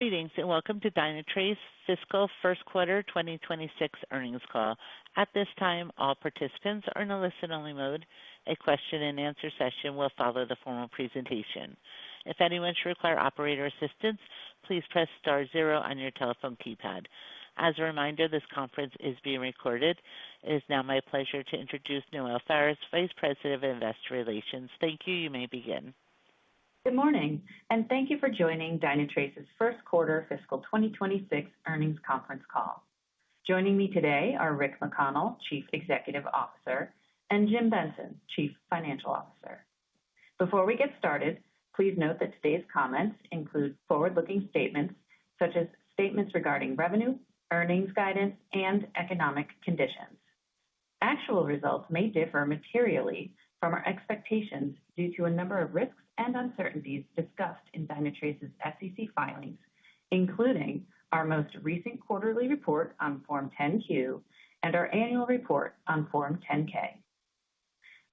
Greetings and welcome to Dynatrace Fiscal First Quarter 2026 Earnings Call. At this time, all participants are in a listen-only mode. A question-and-answer session will follow the formal presentation. If anyone should require operator assistance, please press star zero on your telephone keypad. As a reminder, this conference is being recorded. It is now my pleasure to introduce Noelle Faris, Vice President of Investor Relations. Thank you. You may begin. Good morning, and thank you for joining Dynatrace's First Quarter Fiscal 2026 Earnings Conference Call. Joining me today are Rick McConnell, Chief Executive Officer, and Jim Benson, Chief Financial Officer. Before we get started, please note that today's comments include forward-looking statements such as statements regarding revenue, earnings guidance, and economic conditions. Actual results may differ materially from our expectations due to a number of risks and uncertainties discussed in Dynatrace's SEC filings, including our most recent quarterly report on Form 10-Q and our annual report on Form 10-K.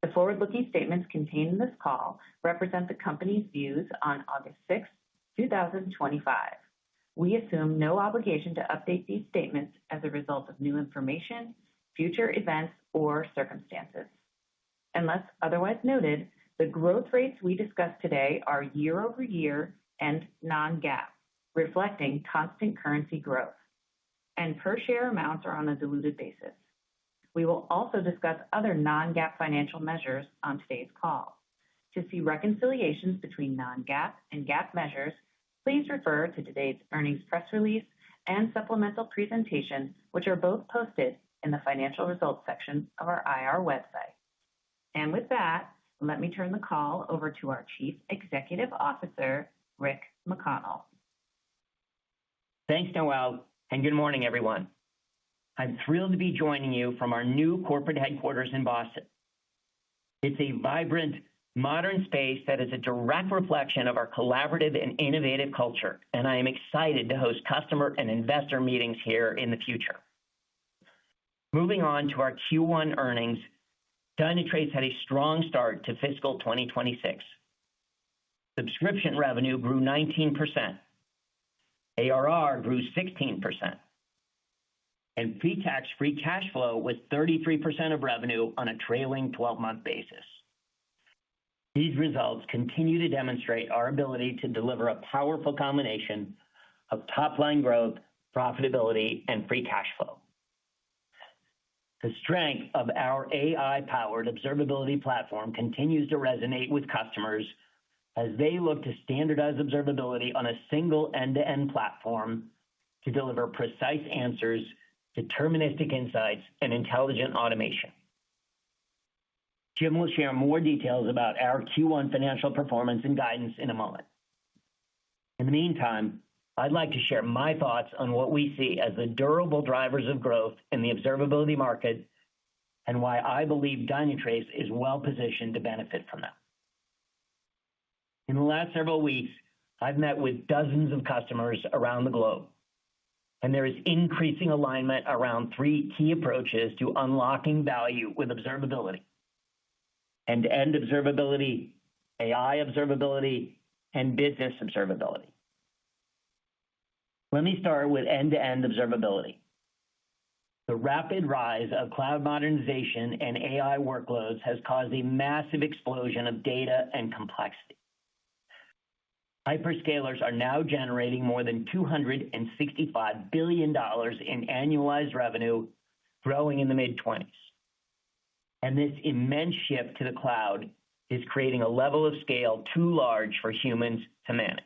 The forward-looking statements contained in this call represent the company's views on August 6, 2025. We assume no obligation to update these statements as a result of new information, future events, or circumstances. Unless otherwise noted, the growth rates we discuss today are year-over-year and non-GAAP, reflecting constant currency growth, and per-share amounts are on a diluted basis. We will also discuss other non-GAAP financial measures on today's call. To see reconciliations between non-GAAP and GAAP measures, please refer to today's earnings press release and supplemental presentation, which are both posted in the financial results section of our IR website. And with that, let me turn the call over to our Chief Executive Officer, Rick McConnell. Thanks, Noelle, and good morning, everyone. I'm thrilled to be joining you from our new corporate headquarters in Boston. It's a vibrant, modern space that is a direct reflection of our collaborative and innovative culture, and I am excited to host customer and investor meetings here in the future. Moving on to our Q1 earnings, Dynatrace had a strong start to fiscal 2026. Subscription revenue grew 19%. ARR grew 16%. And pre-tax free cash flow was 33% of revenue on a trailing 12-month basis. These results continue to demonstrate our ability to deliver a powerful combination of top-line growth, profitability, and free cash flow. The strength of our AI-powered observability platform continues to resonate with customers as they look to standardize observability on a single end-to-end platform to deliver precise answers, deterministic insights, and intelligent automation. Jim will share more details about our Q1 financial performance and guidance in a moment. In the meantime, I'd like to share my thoughts on what we see as the durable drivers of growth in the observability market and why I believe Dynatrace is well-positioned to benefit from them. In the last several weeks, I've met with dozens of customers around the globe, and there is increasing alignment around three key approaches to unlocking value with observability: end-to-end observability, AI observability, and business observability. Let me start with end-to-end observability. The rapid rise of cloud modernization and AI workloads has caused a massive explosion of data and complexity. Hyperscalers are now generating more than $265 billion in annualized revenue, growing in the mid-20s. And this immense shift to the cloud is creating a level of scale too large for humans to manage.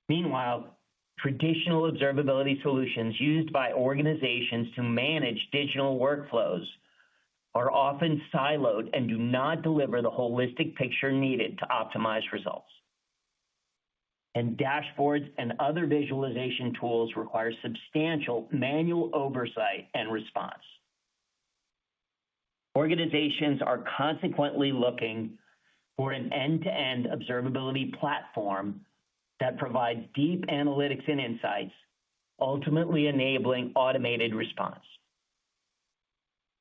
Meanwhile, traditional observability solutions used by organizations to manage digital workflows are often siloed and do not deliver the holistic picture needed to optimize results. And dashboards and other visualization tools require substantial manual oversight and response. Organizations are consequently looking for an end-to-end observability platform that provides deep analytics and insights, ultimately enabling automated response.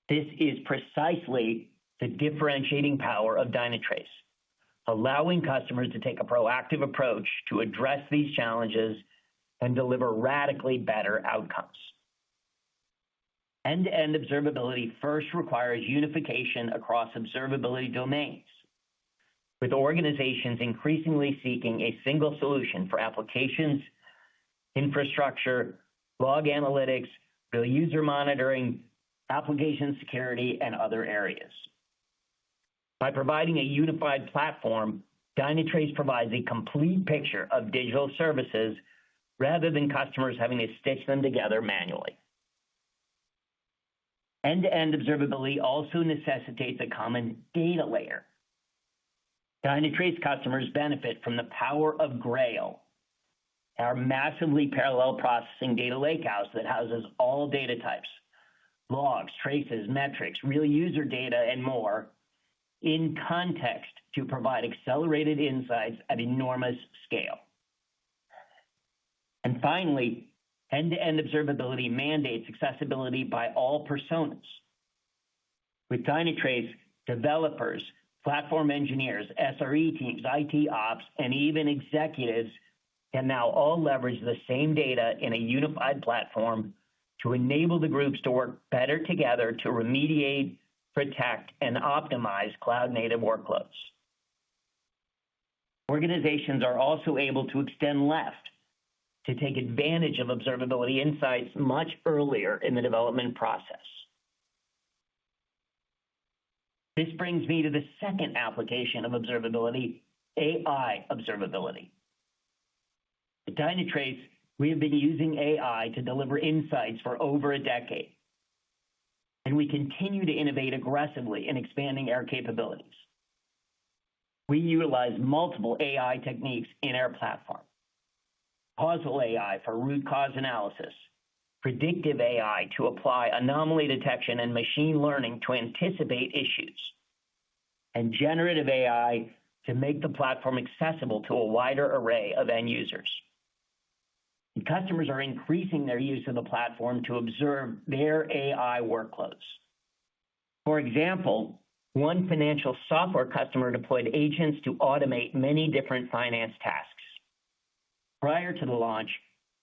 This is precisely the differentiating power of Dynatrace, allowing customers to take a proactive approach to address these challenges and deliver radically better outcomes. End-to-end observability first requires unification across observability domains, with organizations increasingly seeking a single solution for applications, infrastructure, log analytics, real user monitoring, application security, and other areas. By providing a unified platform, Dynatrace provides a complete picture of digital services rather than customers having to stitch them together manually. End-to-end observability also necessitates a common data layer. Dynatrace customers benefit from the power of Grail, our massively parallel processing data lakehouse that houses all data types, logs, traces, metrics, real user data, and more, in context to provide accelerated insights at enormous scale. And finally, end-to-end observability mandates accessibility by all personas. With Dynatrace, developers, platform engineers, SRE teams, IT ops, and even executives can now all leverage the same data in a unified platform to enable the groups to work better together to remediate, protect, and optimize cloud-native workloads. Organizations are also able to extend left to take advantage of observability insights much earlier in the development process. This brings me to the second application of observability, AI observability. At Dynatrace, we have been using AI to deliver insights for over a decade, and we continue to innovate aggressively in expanding our capabilities. We utilize multiple AI techniques in our platform. Causal AI for root cause analysis, predictive AI to apply anomaly detection and machine learning to anticipate issues, and generative AI to make the platform accessible to a wider array of end users. And customers are increasing their use of the platform to observe their AI workloads. For example, one financial software customer deployed agents to automate many different finance tasks. Prior to the launch,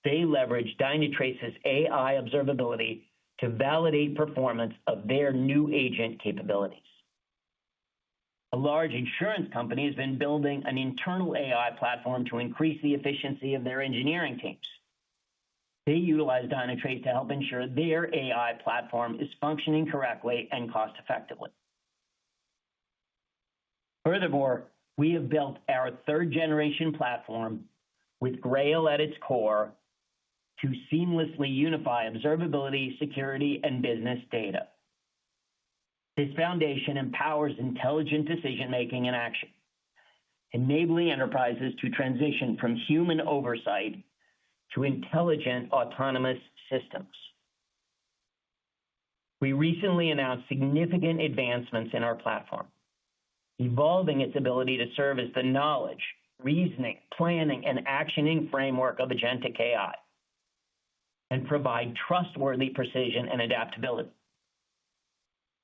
they leveraged Dynatrace's AI observability to validate performance of their new agent capabilities. A large insurance company has been building an internal AI platform to increase the efficiency of their engineering teams. They utilize Dynatrace to help ensure their AI platform is functioning correctly and cost-effectively. Furthermore, we have built our third-generation platform with Grail at its core to seamlessly unify observability, security, and business data. This foundation empowers intelligent decision-making and action, enabling enterprises to transition from human oversight to intelligent autonomous systems. We recently announced significant advancements in our platform, evolving its ability to serve as the knowledge, reasoning, planning, and actioning framework of agentic AI, and provide trustworthy precision and adaptability.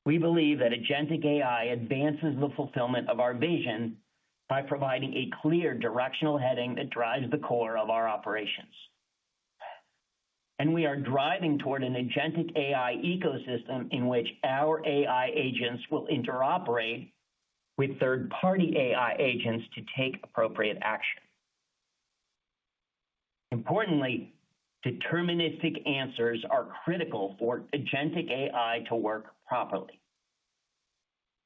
We believe that agentic AI advances the fulfillment of our vision by providing a clear directional heading that drives the core of our operations. And we are driving toward an agentic AI ecosystem in which our AI agents will interoperate with third-party AI agents to take appropriate action. Importantly, deterministic answers are critical for agentic AI to work properly.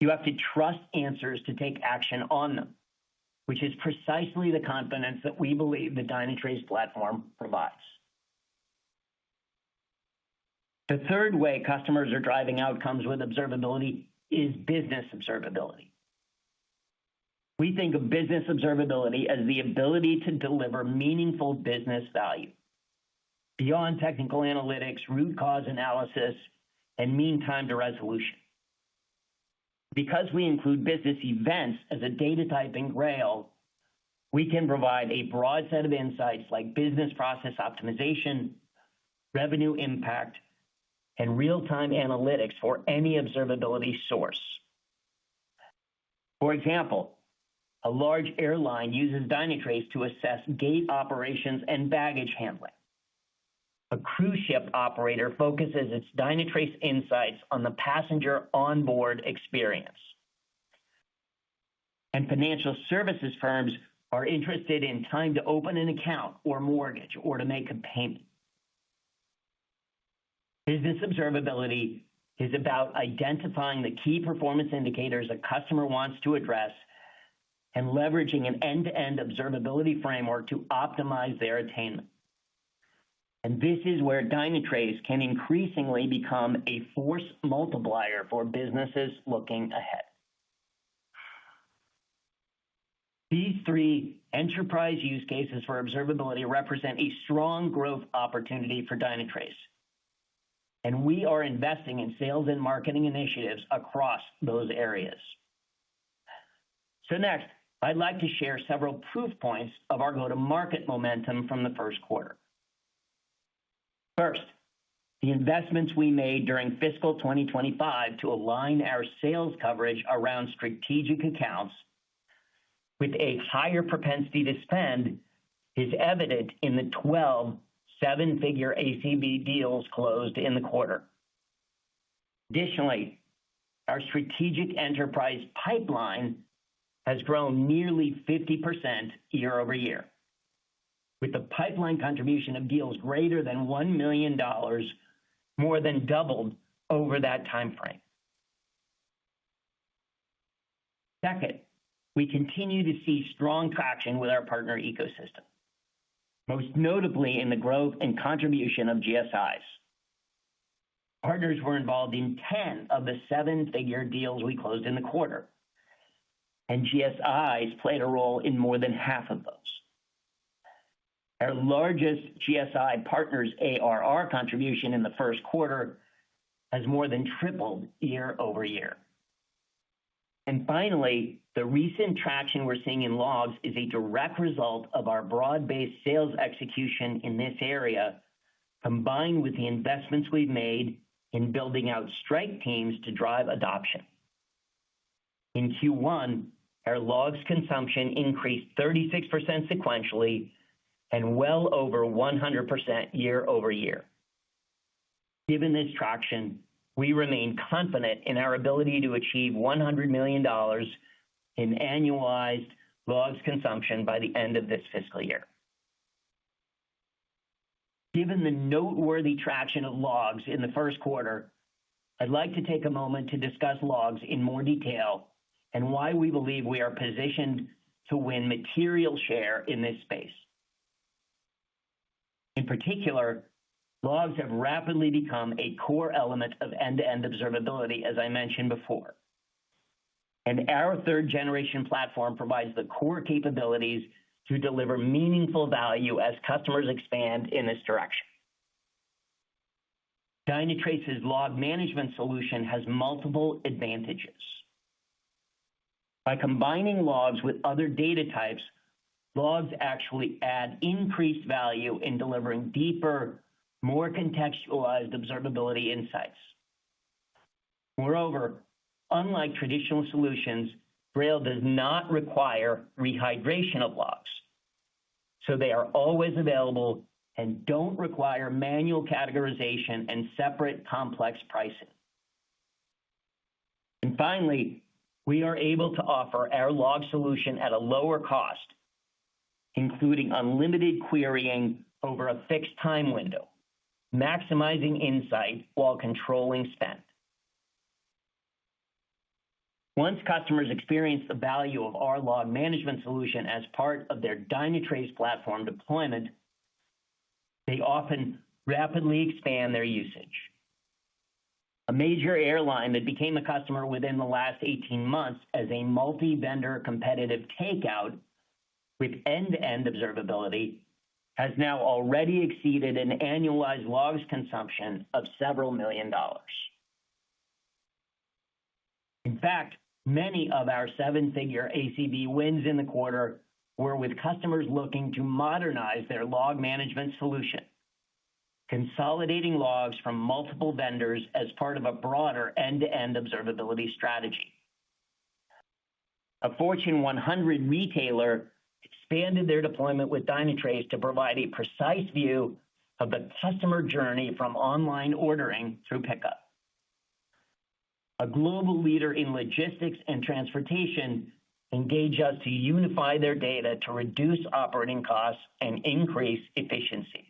You have to trust answers to take action on them, which is precisely the confidence that we believe the Dynatrace platform provides. The third way customers are driving outcomes with observability is business observability. We think of business observability as the ability to deliver meaningful business value beyond technical analytics, root cause analysis, and mean time to resolution. Because we include business events as a data type in Grail, we can provide a broad set of insights like business process optimization, revenue impact, and real-time analytics for any observability source. For example, a large airline uses Dynatrace to assess gate operations and baggage handling. A cruise ship operator focuses its Dynatrace insights on the passenger onboard experience. And financial services firms are interested in time to open an account or mortgage or to make a payment. Business observability is about identifying the key performance indicators a customer wants to address and leveraging an end-to-end observability framework to optimize their attainment. And this is where Dynatrace can increasingly become a force multiplier for businesses looking ahead. These three enterprise use cases for observability represent a strong growth opportunity for Dynatrace. And we are investing in sales and marketing initiatives across those areas. So next, I'd like to share several proof points of our go-to-market momentum from the first quarter. First, the investments we made during fiscal 2025 to align our sales coverage around strategic accounts with a higher propensity to spend is evident in the 12 seven-figure ACV deals closed in the quarter. Additionally, our strategic enterprise pipeline has grown nearly 50% year over year, with the pipeline contribution of deals greater than $1 million more than doubled over that time frame. Second, we continue to see strong traction with our partner ecosystem, most notably in the growth and contribution of GSIs. Partners were involved in 10 of the seven-figure deals we closed in the quarter, and GSIs played a role in more than half of those. Our largest GSI partner's ARR contribution in the first quarter has more than tripled year over year. And finally, the recent traction we're seeing in logs is a direct result of our broad-based sales execution in this area, combined with the investments we've made in building out strike teams to drive adoption. In Q1, our logs consumption increased 36% sequentially and well over 100% year over year. Given this traction, we remain confident in our ability to achieve $100 million in annualized logs consumption by the end of this fiscal year. Given the noteworthy traction of logs in the first quarter, I'd like to take a moment to discuss logs in more detail and why we believe we are positioned to win material share in this space. In particular, logs have rapidly become a core element of end-to-end observability, as I mentioned before. And our third-generation platform provides the core capabilities to deliver meaningful value as customers expand in this direction. Dynatrace's log management solution has multiple advantages. By combining logs with other data types, logs actually add increased value in delivering deeper, more contextualized observability insights. Moreover, unlike traditional solutions, Grail does not require rehydration of logs, so they are always available and don't require manual categorization and separate complex pricing. And finally, we are able to offer our log solution at a lower cost, including unlimited querying over a fixed time window, maximizing insight while controlling spend. Once customers experience the value of our log management solution as part of their Dynatrace platform deployment, they often rapidly expand their usage. A major airline that became a customer within the last 18 months as a multi-vendor competitive takeout with end-to-end observability has now already exceeded an annualized logs consumption of several $1 million. In fact, many of our seven-figure ACV wins in the quarter were with customers looking to modernize their log management solution, consolidating logs from multiple vendors as part of a broader end-to-end observability strategy. A Fortune 100 retailer expanded their deployment with Dynatrace to provide a precise view of the customer journey from online ordering through pickup. A global leader in logistics and transportation engaged us to unify their data to reduce operating costs and increase efficiencies.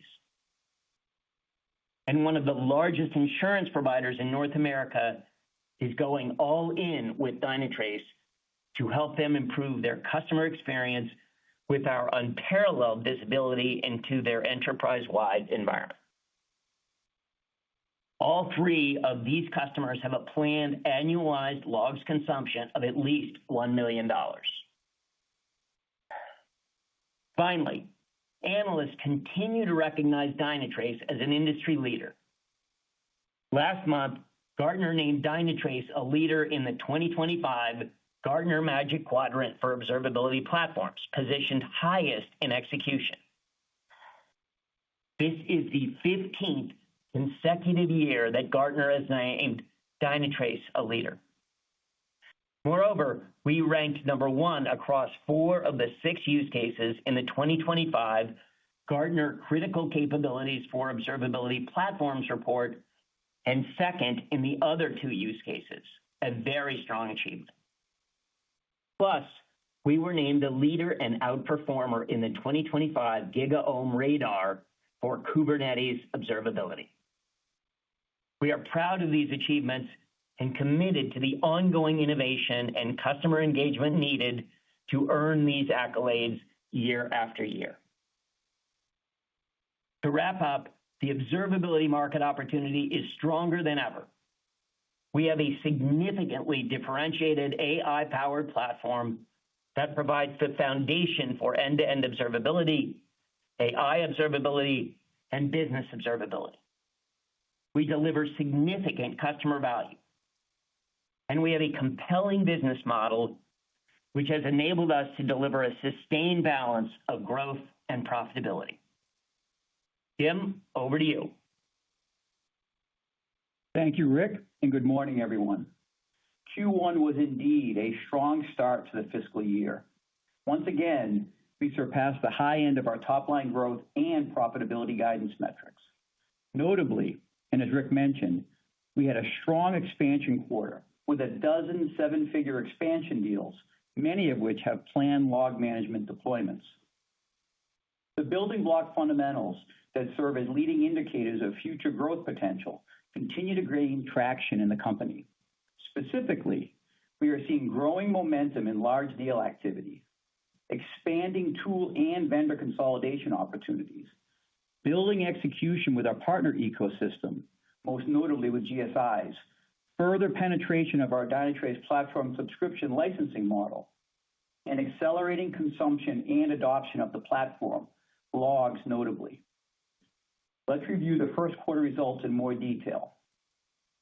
And one of the largest insurance providers in North America is going all in with Dynatrace to help them improve their customer experience with our unparalleled visibility into their enterprise-wide environment. All three of these customers have a planned annualized logs consumption of at least $1 million. Finally, analysts continue to recognize Dynatrace as an industry leader. Last month, Gartner named Dynatrace a leader in the 2025 Gartner Magic Quadrant for Observability Platforms, positioned highest in execution. This is the 15th consecutive year that Gartner has named Dynatrace a leader. Moreover, we ranked number one across 4 of the 6 use cases in the 2025 Gartner Critical Capabilities for Observability Platforms report, and second in the other 2 use cases, a very strong achievement. Plus, we were named a leader and outperformer in the 2025 GigaOM Radar for Kubernetes observability. We are proud of these achievements and committed to the ongoing innovation and customer engagement needed to earn these accolades year after year. To wrap up, the observability market opportunity is stronger than ever. We have a significantly differentiated AI-powered platform that provides the foundation for end-to-end observability, AI observability, and business observability. We deliver significant customer value, and we have a compelling business model which has enabled us to deliver a sustained balance of growth and profitability. Tim, over to you. Thank you, Rick, and good morning, everyone. Q1 was indeed a strong start to the fiscal year. Once again, we surpassed the high end of our top-line growth and profitability guidance metrics. Notably, and as Rick mentioned, we had a strong expansion quarter with a dozen 7-figure expansion deals, many of which have planned log management deployments. The building block fundamentals that serve as leading indicators of future growth potential continue to gain traction in the company. Specifically, we are seeing growing momentum in large deal activity, expanding tool and vendor consolidation opportunities, building execution with our partner ecosystem, most notably with GSIs, further penetration of our Dynatrace platform subscription licensing model, and accelerating consumption and adoption of the platform, logs notably. Let's review the first quarter results in more detail.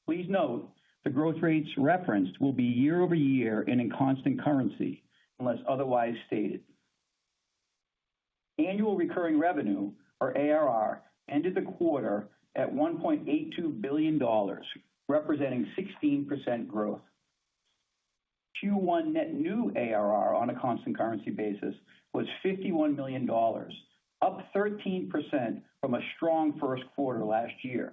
Please note, the growth rates referenced will be year over year and in constant currency, unless otherwise stated. Annual recurring revenue, or ARR, ended the quarter at $1.82 billion, representing 16% growth. Q1 net new ARR on a constant currency basis was $51 million, up 13% from a strong first quarter last year.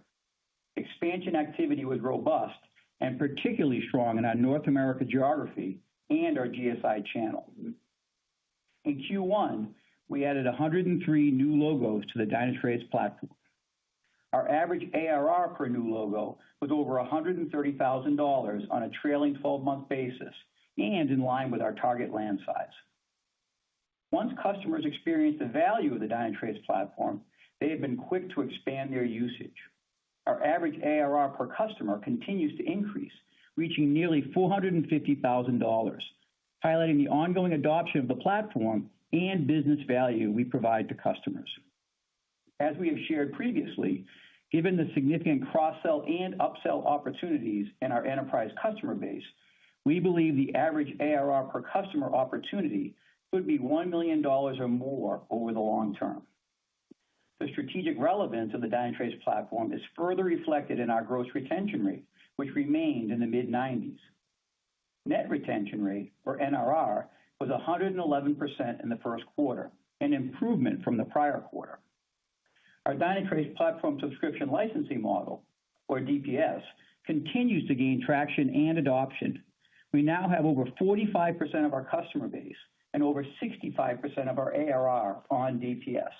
Expansion activity was robust and particularly strong in our North America geography and our GSI channel. In Q1, we added 103 new logos to the Dynatrace platform. Our average ARR per new logo was over $130,000 on a trailing 12-month basis and in line with our target land size. Once customers experience the value of the Dynatrace platform, they have been quick to expand their usage. Our average ARR per customer continues to increase, reaching nearly $450,000, highlighting the ongoing adoption of the platform and business value we provide to customers. As we have shared previously, given the significant cross-sell and upsell opportunities in our enterprise customer base, we believe the average ARR per customer opportunity could be $1 million or more over the long term. The strategic relevance of the Dynatrace platform is further reflected in our gross retention rate, which remained in the mid-90s. Net retention rate, or NRR, was 111% in the first quarter, an improvement from the prior quarter. Our Dynatrace platform subscription licensing model, or DPS, continues to gain traction and adoption. We now have over 45% of our customer base and over 65% of our ARR on DPS.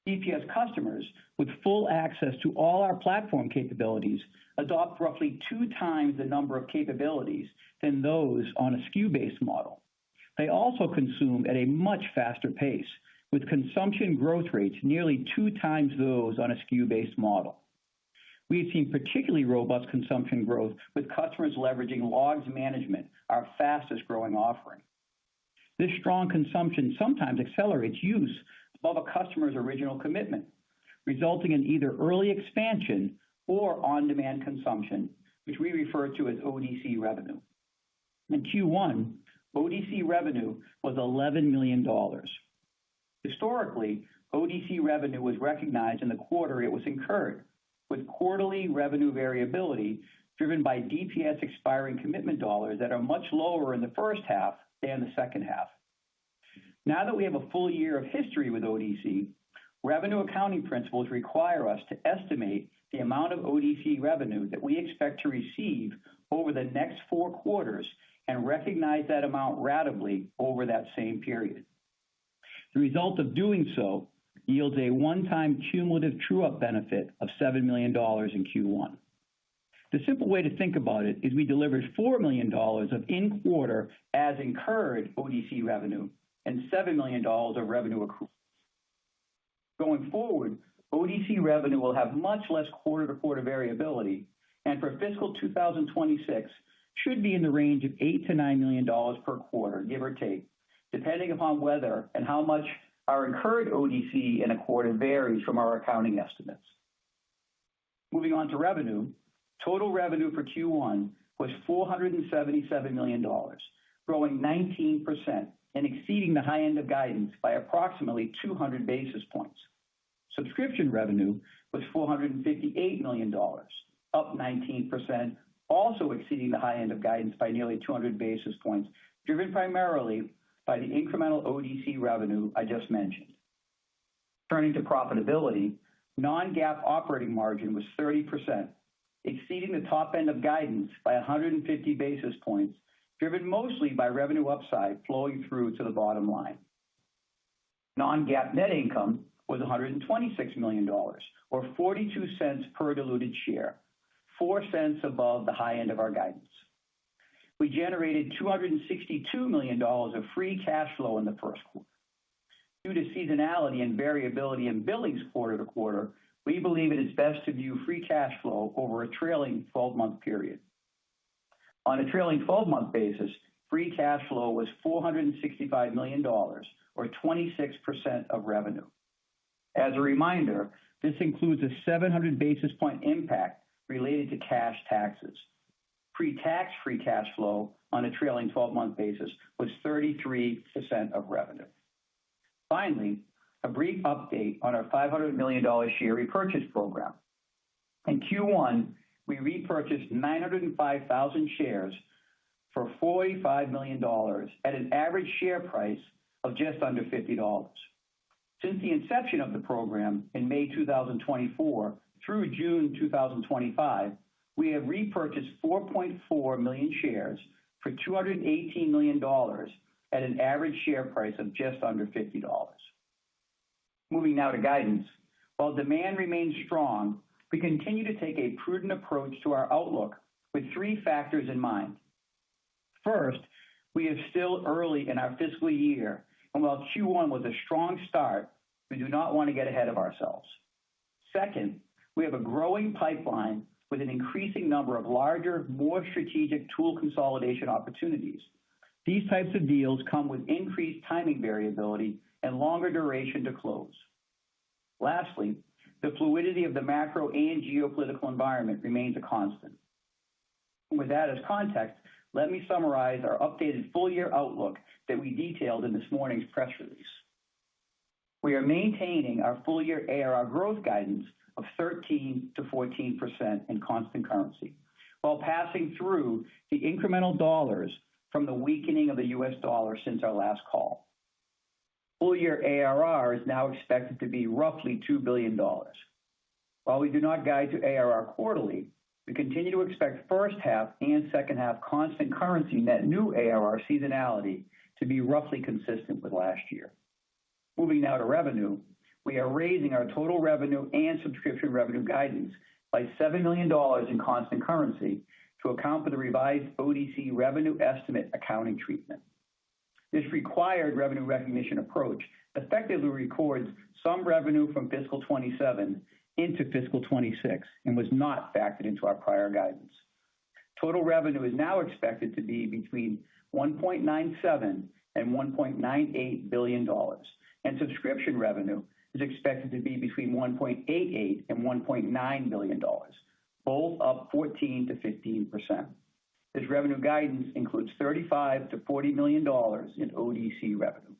DPS customers with full access to all our platform capabilities adopt roughly 2 times the number of capabilities than those on a SKU-based model. They also consume at a much faster pace, with consumption growth rates nearly 2 times those on a SKU-based model. We've seen particularly robust consumption growth with customers leveraging logs management, our fastest growing offering. This strong consumption sometimes accelerates use above a customer's original commitment, resulting in either early expansion or on-demand consumption, which we refer to as ODC revenue. In Q1, ODC revenue was $11 million. Historically, ODC revenue was recognized in the quarter it was incurred, with quarterly revenue variability driven by DPS expiring commitment dollars that are much lower in the first half than the second half. Now that we have a full year of history with ODC, revenue accounting principles require us to estimate the amount of ODC revenue that we expect to receive over the next 4 quarters and recognize that amount ratably over that same period. The result of doing so yields a one-time cumulative true-up benefit of $7 million in Q1. The simple way to think about it is we delivered $4 million of in-quarter as incurred ODC revenue and $7 million of revenue accrual. Going forward, ODC revenue will have much less quarter-to-quarter variability, and for fiscal 2026 should be in the range of $8 to $9 million per quarter, give or take, depending upon whether and how much our incurred ODC in a quarter varies from our accounting estimates. Moving on to revenue, total revenue for Q1 was $477 million, growing 19% and exceeding the high end of guidance by approximately 200 basis points. Subscription revenue was $458 million, up 19%, also exceeding the high end of guidance by nearly 200 basis points, driven primarily by the incremental ODC revenue I just mentioned. Turning to profitability, non-GAAP operating margin was 30%, exceeding the top end of guidance by 150 basis points, driven mostly by revenue upside flowing through to the bottom line. Non-GAAP net income was $126 million, or 42 cents per diluted share, 4 cents above the high end of our guidance. We generated $262 million of free cash flow in the first quarter. Due to seasonality and variability in billings quarter to quarter, we believe it is best to view free cash flow over a trailing 12-month period. On a trailing 12-month basis, free cash flow was $465 million, or 26% of revenue. As a reminder, this includes a 700 basis point impact related to cash taxes. Pre-tax free cash flow on a trailing 12-month basis was 33% of revenue. Finally, a brief update on our $500 million share repurchase program. In Q1, we repurchased 905,000 shares for $45 million at an average share price of just under $50. Since the inception of the program in May 2024 through June 2025, we have repurchased 4.4 million shares for $218 million at an average share price of just under $50. Moving now to guidance. While demand remains strong, we continue to take a prudent approach to our outlook with 3 factors in mind. First, we are still early in our fiscal year, and while Q1 was a strong start, we do not want to get ahead of ourselves. Second, we have a growing pipeline with an increasing number of larger, more strategic tool consolidation opportunities. These types of deals come with increased timing variability and longer duration to close. Lastly, the fluidity of the macro and geopolitical environment remains a constant. With that as context, let me summarize our updated full-year outlook that we detailed in this morning's press release. We are maintaining our full-year ARR growth guidance of 13 to 14% in constant currency, while passing through the incremental dollars from the weakening of the U.S. dollar since our last call. Full-year ARR is now expected to be roughly $2 billion. While we do not guide to ARR quarterly, we continue to expect first half and second half constant currency net new ARR seasonality to be roughly consistent with last year. Moving now to revenue, we are raising our total revenue and subscription revenue guidance by $7 million in constant currency to account for the revised ODC revenue estimate accounting treatment. This required revenue recognition approach effectively records some revenue from fiscal 27 into fiscal 26 and was not factored into our prior guidance. Total revenue is now expected to be between $1.97 and $1.98 billion, and subscription revenue is expected to be between $1.88 and $1.9 billion, both up 14 to 15%. This revenue guidance includes $35 to $40 million in ODC revenue.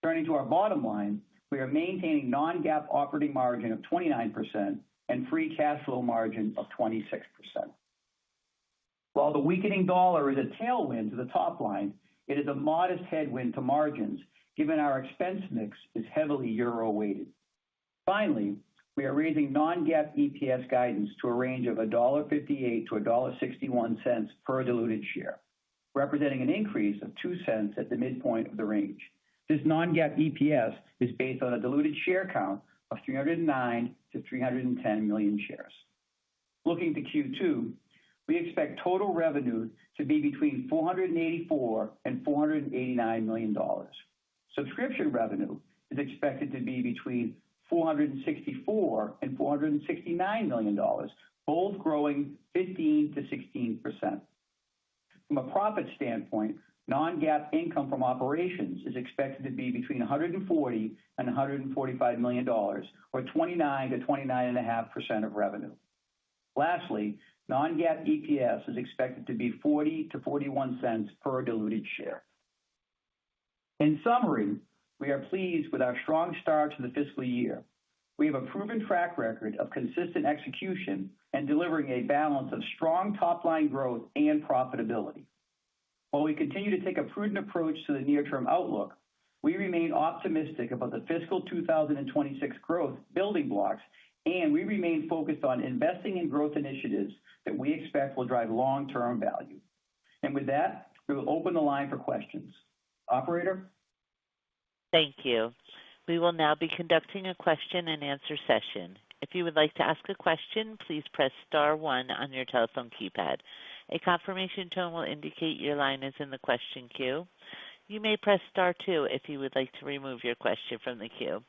Turning to our bottom line, we are maintaining non-GAAP operating margin of 29% and free cash flow margin of 26%. While the weakening dollar is a tailwind to the top line, it is a modest headwind to margins given our expense mix is heavily euro-weighted. Finally, we are raising non-GAAP EPS guidance to a range of $1.58 to $1.61 per diluted share, representing an increase of 2 cents at the midpoint of the range. This non-GAAP EPS is based on a diluted share count of 309 to 310 million shares. Looking to Q2, we expect total revenue to be between $484 and $489 million. Subscription revenue is expected to be between $464 and $469 million, both growing 15 to 16%. From a profit standpoint, non-GAAP income from operations is expected to be between $140 and $145 million, or 29 to 29.5% of revenue. Lastly, non-GAAP EPS is expected to be 40 to 41 cents per diluted share. In summary, we are pleased with our strong start to the fiscal year. We have a proven track record of consistent execution and delivering a balance of strong top-line growth and profitability. While we continue to take a prudent approach to the near-term outlook, we remain optimistic about the fiscal 2026 growth building blocks, and we remain focused on investing in growth initiatives that we expect will drive long-term value. And with that, we will open the line for questions. Operator? Thank you. We will now be conducting a question and answer session. If you would like to ask a question, please press star one on your telephone keypad. A confirmation tone will indicate your line is in the question queue. You may press star two if you would like to remove your question from the queue.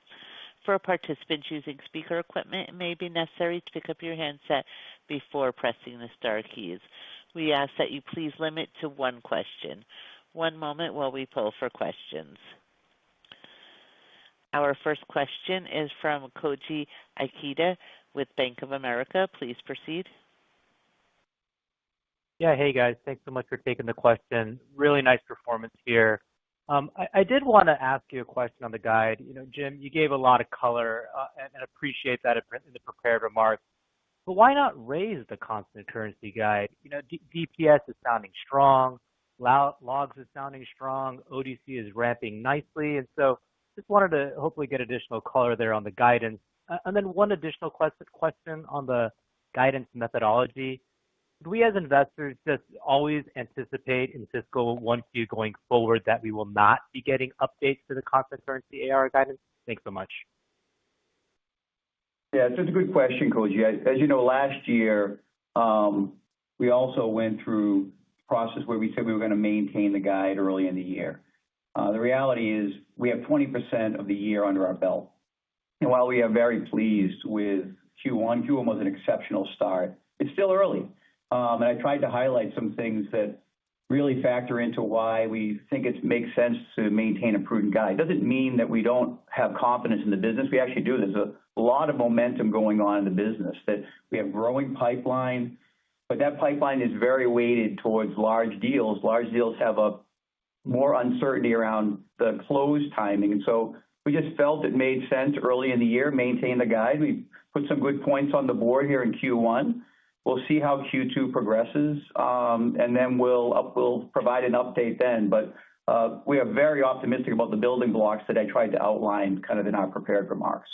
For participants using speaker equipment, it may be necessary to pick up your handset before pressing the star keys. We ask that you please limit to one question. One moment while we poll for questions. Our first question is from Koji Ikeda with Bank of America. Please proceed. Yeah, hey guys, thanks so much for taking the question. Really nice performance here. I did want to ask you a question on the guide. You know, Jim, you gave a lot of color and appreciate that in the prepared remarks. But why not raise the constant currency guide? You know, DPS is sounding strong, logs is sounding strong, ODC is ramping nicely, and so just wanted to hopefully get additional color there on the guidance. And then one additional question on the guidance methodology. Should we as investors just always anticipate in fiscal 1Q going forward that we will not be getting updates to the constant currency ARR guidance? Thanks so much. Yeah, it's just a good question, Koji. As you know, last year, we also went through a process where we said we were going to maintain the guide early in the year. The reality is we have 20% of the year under our belt. And while we are very pleased with Q1 was an exceptional start, it's still early. And I tried to highlight some things that really factor into why we think it makes sense to maintain a prudent guide. It doesn't mean that we don't have confidence in the business. We actually do. There's a lot of momentum going on in the business, that we have growing pipeline, but that pipeline is very weighted towards large deals. Large deals have a more uncertainty around the close timing. And so we just felt it made sense early in the year, maintain the guide. We put some good points on the board here in Q1. we'll see how Q2 progresses, and then we'll provide an update then. But we are very optimistic about the building blocks that I tried to outline kind of in our prepared remarks.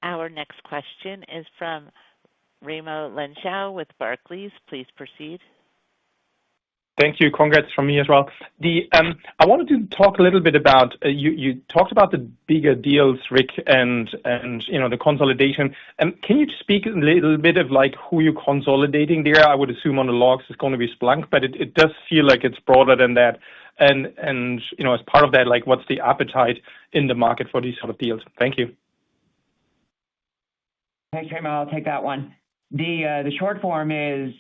Our next question is from Raimo Lenschow with Barclays. Please proceed. Thank you. Congrats from me as well. I wanted to talk a little bit about you talked about the bigger deals, Rick, and the consolidation. Can you speak a little bit of like who you're consolidating there? I would assume on the logs it's going to be Splunk, but it does feel like it's broader than that. And as part of that, like what's the appetite in the market for these sort of deals? Thank you. Thanks, Raimo. I'll take that one. The short form is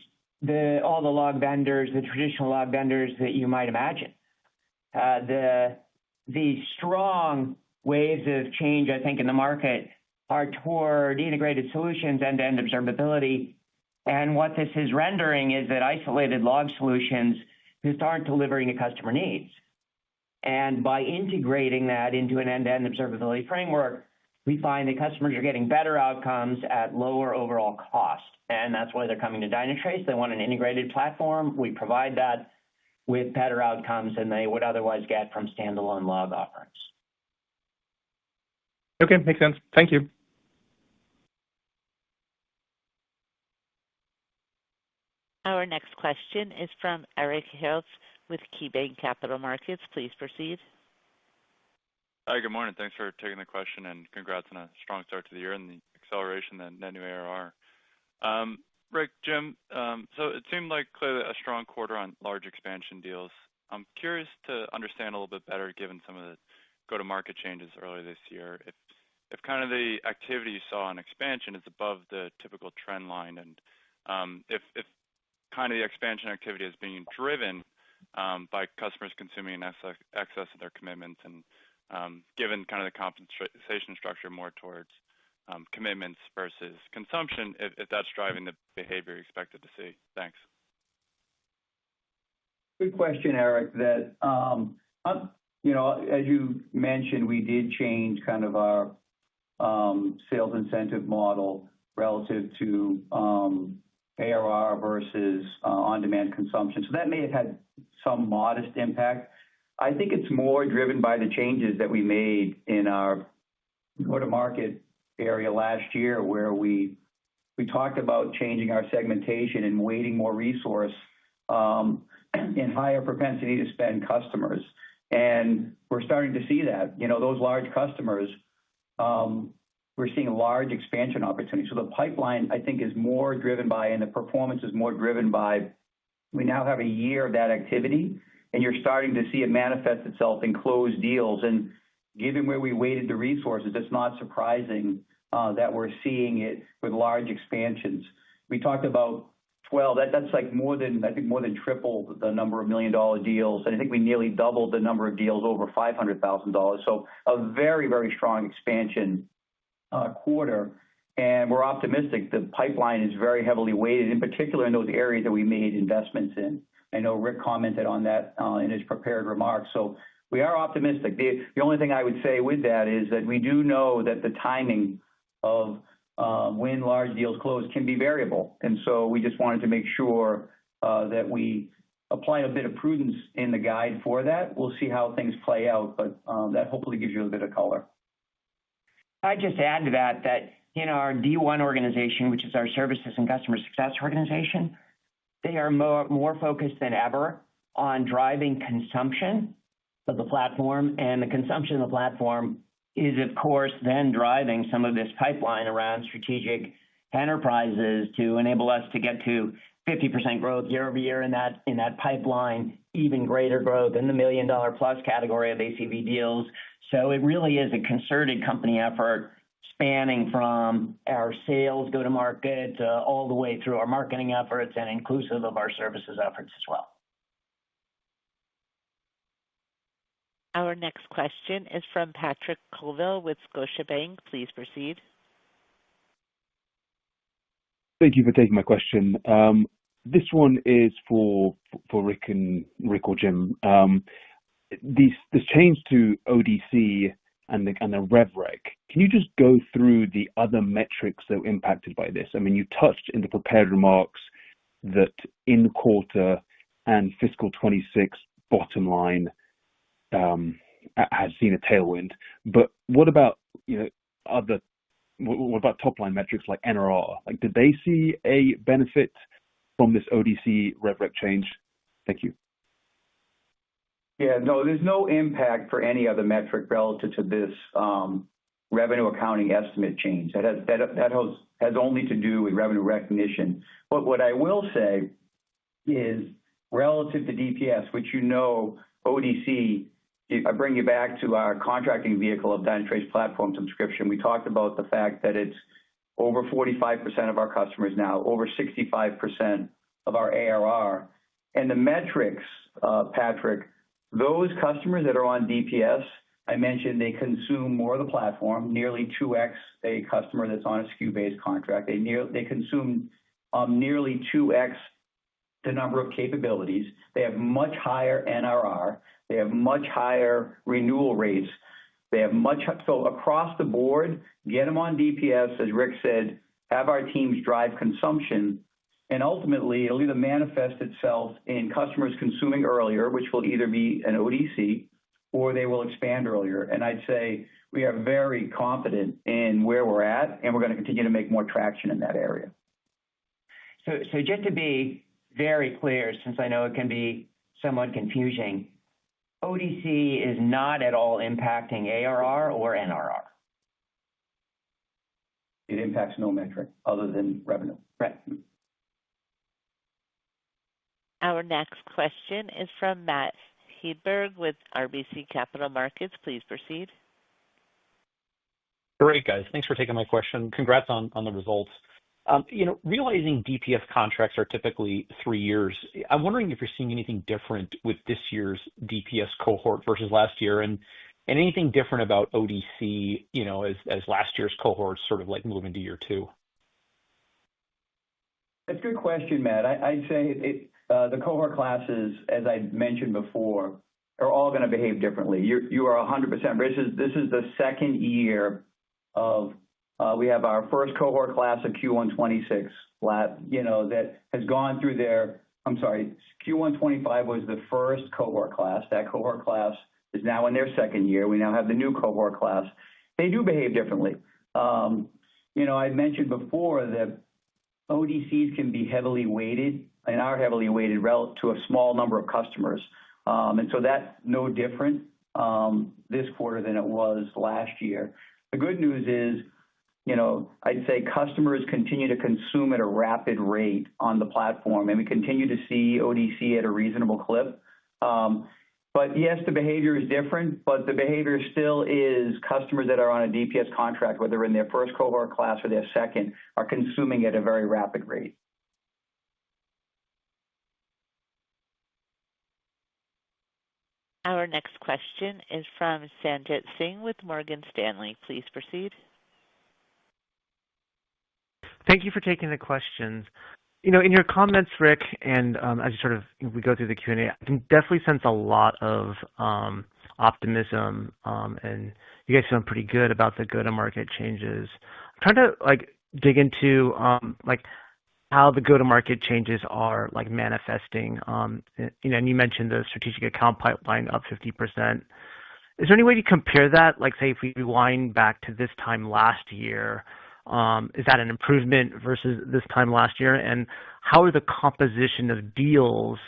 all the log vendors, the traditional log vendors that you might imagine. The strong waves of change, I think, in the market are toward integrated solutions, end-to-end observability. And what this is rendering is that isolated log solutions just aren't delivering to customer needs. And by integrating that into an end-to-end observability framework, we find that customers are getting better outcomes at lower overall cost. And that's why they're coming to Dynatrace. They want an integrated platform. We provide that with better outcomes than they would otherwise get from standalone log offerings. Okay, makes sense. Thank you. Our next question is from Eric Hiltz with KeyBanc Capital Markets. Please proceed. Hi, good morning. Thanks for taking the question, and congrats on a strong start to the year and the acceleration and net new ARR. Rick, Jim, so it seemed like clearly a strong quarter on large expansion deals. I'm curious to understand a little bit better, given some of the go-to-market changes earlier this year, if kind of the activity you saw on expansion is above the typical trend line, and if kind of the expansion activity is being driven by customers consuming in excess of their commitments, and given kind of the compensation structure more towards commitments versus consumption, if that's driving the behavior you expected to see. Thanks. Good question, Eric. That as you mentioned, we did change kind of our sales incentive model relative to ARR versus on-demand consumption. So that may have had some modest impact. I think it's more driven by the changes that we made in our go-to-market area last year, where we talked about changing our segmentation and weighting more resource in higher propensity to spend customers. And we're starting to see that. Those large customers, we're seeing large expansion opportunities. So the pipeline, I think, is more driven by, and the performance is more driven by, we now have a year of that activity, and you're starting to see it manifest itself in closed deals. And given where we weighted the resources, it's not surprising that we're seeing it with large expansions. We talked about 12. That's like more than triple the number of $1 million deals. And I think we nearly doubled the number of deals over $500,000. So a very, very strong expansion quarter. And we're optimistic. The pipeline is very heavily weighted, in particular in those areas that we made investments in. I know Rick commented on that in his prepared remarks. So we are optimistic. The only thing I would say with that is that we do know that the timing of when large deals close can be variable. And so we just wanted to make sure that we apply a bit of prudence in the guide for that. We'll see how things play out, but that hopefully gives you a bit of color. I'd just add to that our D1 organization, which is our services and customer success organization, they are more focused than ever on driving consumption of the platform. And the consumption of the platform is, of course, then driving some of this pipeline around strategic enterprises to enable us to get to 50% growth year over year in that pipeline, even greater growth in the $1 million plus category of ACV deals. So it really is a concerted company effort spanning from our sales go-to-market all the way through our marketing efforts and inclusive of our services efforts as well. Our next question is from Patrick Colville with Scotiabank. Please proceed. Thank you for taking my question. This one is for Rick or Jim. This change to ODC and the rev rec, Can you just go through the other metrics that were impacted by this? I mean, you touched in the prepared remarks that in quarter and fiscal 26 bottom line has seen a tailwind. But what about, what about top line metrics like NRR? Like, did they see a benefit from this ODC rev rec change? Thank you. Yeah, no, there's no impact for any other metric relative to this revenue accounting estimate change. That has only to do with revenue recognition. But what I will say is relative to DPS, which ODC, I bring you back to our contracting vehicle of Dynatrace Platform Subscription. We talked about the fact that it's over 45% of our customers now, over 65% of our ARR. And the metrics, Patrick, those customers that are on DPS, I mentioned they consume more of the platform, nearly 2x a customer that's on a SKU-based contract. They consume nearly 2x the number of capabilities. They have much higher NRR. They have much higher renewal rates. So across the board, get them on DPS, as Rick said, have our teams drive consumption, and ultimately it'll either manifest itself in customers consuming earlier, which will either be an ODC, or they will expand earlier. And I'd say we are very confident in where we're at, and we're going to continue to make more traction in that area. So just to be very clear, since I know it can be somewhat confusing, ODC is not at all impacting ARR or NRR. It impacts no metric other than revenue. Right. Our next question is from Matt Hedberg with RBC Capital Markets. Please proceed. Great, guys. Thanks for taking my question. Congrats on the results. Realizing DPS contracts are typically 3 years, I'm wondering if you're seeing anything different with this year's DPS cohort versus last year, and anything different about ODC, as last year's cohorts sort of like move into year 2. That's a good question, Matt. I'd say the cohort classes, as I mentioned before, are all going to behave differently. You are 100%. This is the second year of we have our first cohort class of Q1 26, that has gone through their. I'm sorry, Q1 25 was the first cohort class. That cohort class is now in their second year. We now have the new cohort class. They do behave differently. I mentioned before that ODCs can be heavily weighted and are heavily weighted relative to a small number of customers. And so that's no different this quarter than it was last year. The good news is, I'd say customers continue to consume at a rapid rate on the platform, and we continue to see ODC at a reasonable clip. But yes, the behavior is different, but the behavior still is customers that are on a DPS contract, whether in their first cohort class or their second, are consuming at a very rapid rate. Our next question is from Sanjit Singh with Morgan Stanley. Please proceed. Thank you for taking the questions. In your comments, Rick, and as we go through the Q&A, I can definitely sense a lot of optimism, and you guys sound pretty good about the go-to-market changes. I'm trying to dig into how the go-to-market changes are manifesting. And you mentioned the strategic account pipeline up 50%. Is there any way to compare that? Say if we rewind back to this time last year, is that an improvement versus this time last year? And how are the composition of deals,